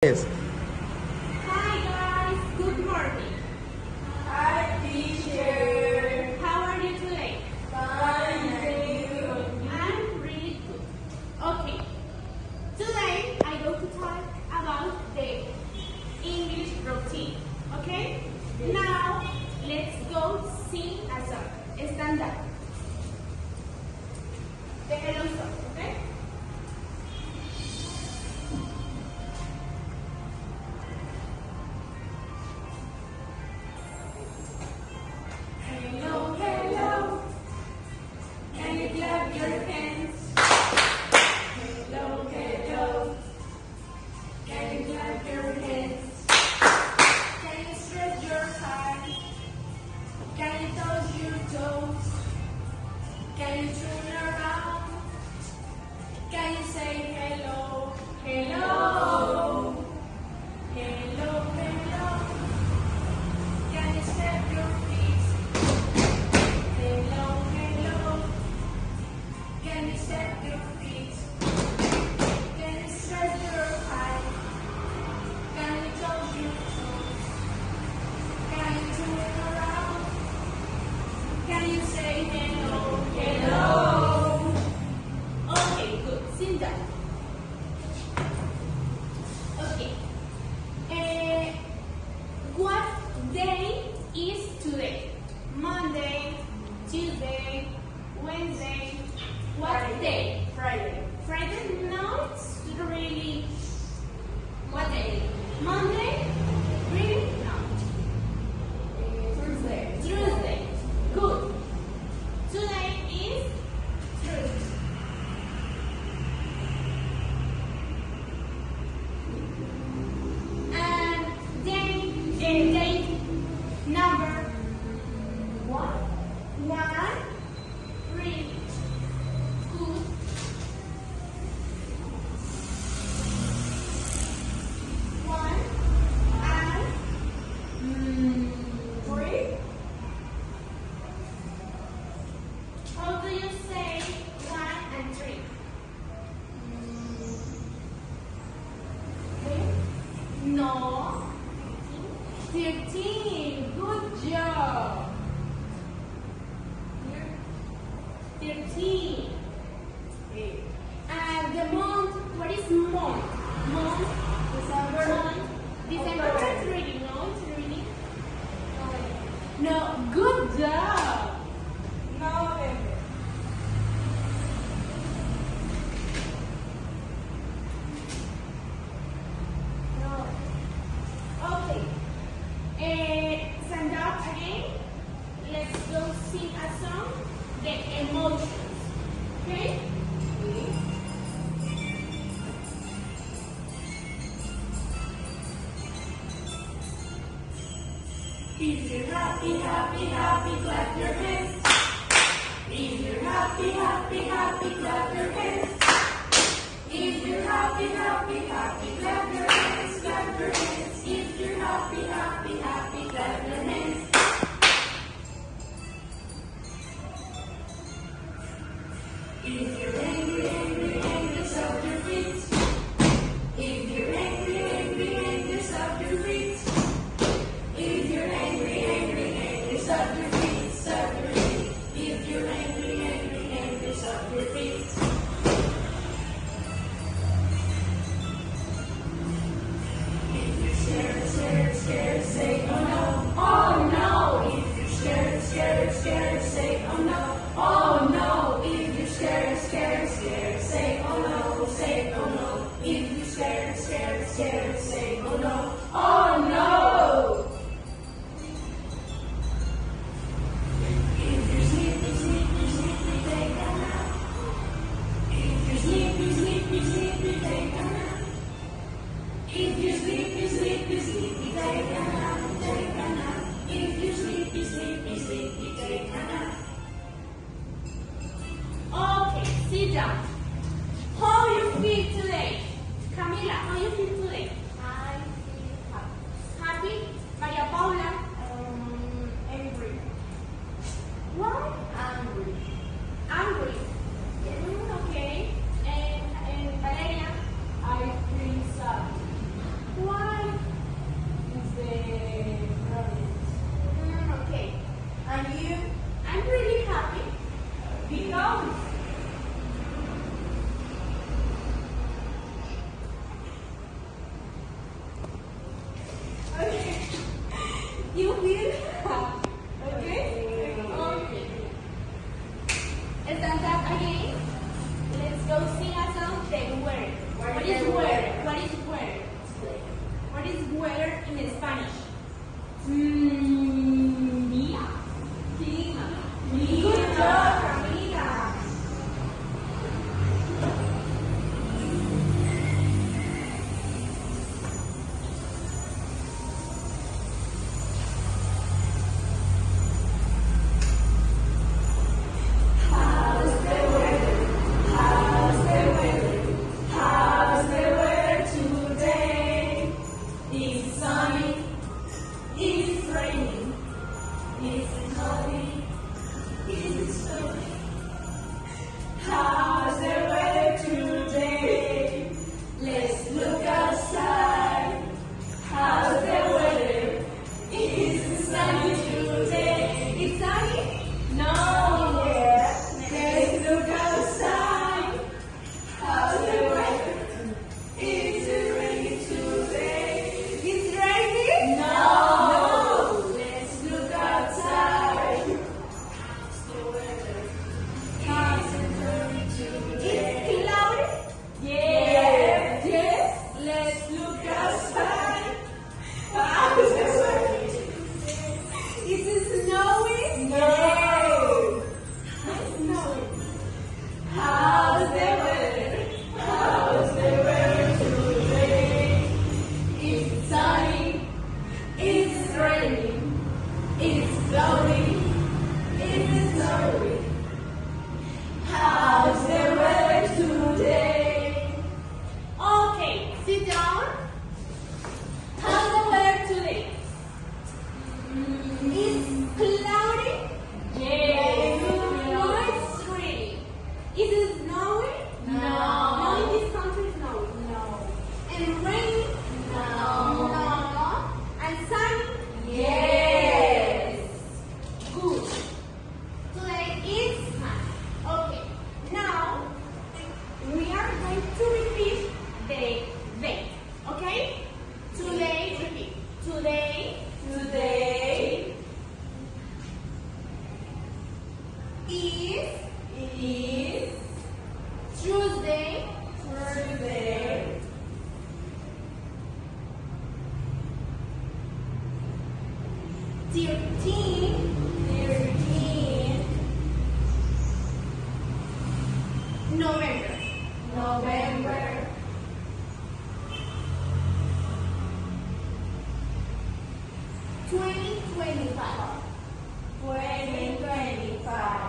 Yes. Hi guys, good morning. Hi, teacher. How are you today? Fine, thank you. I'm really good. Okay, today I go to talk about the English routine. Okay? Now let's go sing a song. Stand up. The hello song, okay? Hello, hello. Can you clap your hands? Hello, hello. Can you clap your hands? Can you stretch your heart? Can you touch your toes? Can you turn around? Can you say hello? Hello. Hello, hello. Can you step your feet? Hello, hello. Can you step your feet? Can you stretch your height? Can you touch your toes? Can you turn around? Can you say hello? Hello. Okay, good. Sit down. Okay. What day is today? Monday, Tuesday, Wednesday. What day? Friday. Friday? No, it's really. What day? Monday? Really? No. Tuesday. Tuesday. Good. Today is Tuesday. And date number one. Read. Good. One and three. How do you say one and three? No. 13. Good job. 13. And the month, what is month? Month, December. Month, December. It's reading, no? It's reading. No, good job. November. No. Okay. Stand up again. Let's go sing a song. The emotions. Okay? If you're happy, happy, happy, clap your hands. If you're happy, happy, happy, clap your hands. If you're happy, happy, happy, clap your hands, clap your hands. If you're happy, happy, happy, clap your hands. If you're angry, angry, angry, stomp your feet. If you're angry, angry, angry, stomp your feet. If you're angry, angry, angry, stomp your feet, stomp your feet. If you're angry, angry, angry, stomp your feet. If you're scared, scared, scared, say oh no, oh no. If you're scared, scared, scared, say oh no, oh no. If you're scared, scared, scared, say oh no, say oh no. If you're scared, scared, scared, say oh no, oh no. If you're sleepy, sleepy, sleepy, take a nap. If you're sleepy, sleepy, sleepy, take a nap. If you're sleepy, sleepy, sleepy, take a nap, take a nap. If you're sleepy, sleepy, sleepy, take a nap. Okay, sit down. How you feel today? Camila, how you feel today? I feel happy. Happy? Maria Paula? Angry. Why? Angry. Angry. Okay. And Valeria? I feel sad. You will have. Okay? Okay. Stand up again. Let's go sing a song. The word. What is word? What is word? What is word in Spanish? Mía. Good job, Camila. How's the weather? How's the weather? How's the weather today? It's sunny. It's raining. It's cloudy. It's sunny. How's the weather today? Let's look outside. How's the weather? It's sunny today. It's sunny? No. Let's look outside. How's the weather? It's raining today. It's raining? No. Let's look outside. How's the weather? It's raining today. It's cloudy? Yes. Yes. Let's look outside. How's the weather? Is it snowing? No. It's snowing. How's the weather? How's the weather today? It's sunny. It's raining. It's cloudy. It's snowy. How's the weather today? Okay, sit down. How's the weather today? It's cloudy. Yes. No, it's raining. Is it snowing? No. No, in this country it's snowing. No. And raining? No. No. And sunny? Yes. Good. Today is sunny. Okay. Now we are going to repeat the day. Okay? Today, repeat. Today. Today. Is Tuesday. Tuesday. Thirteen. November. November. 2025. 2025.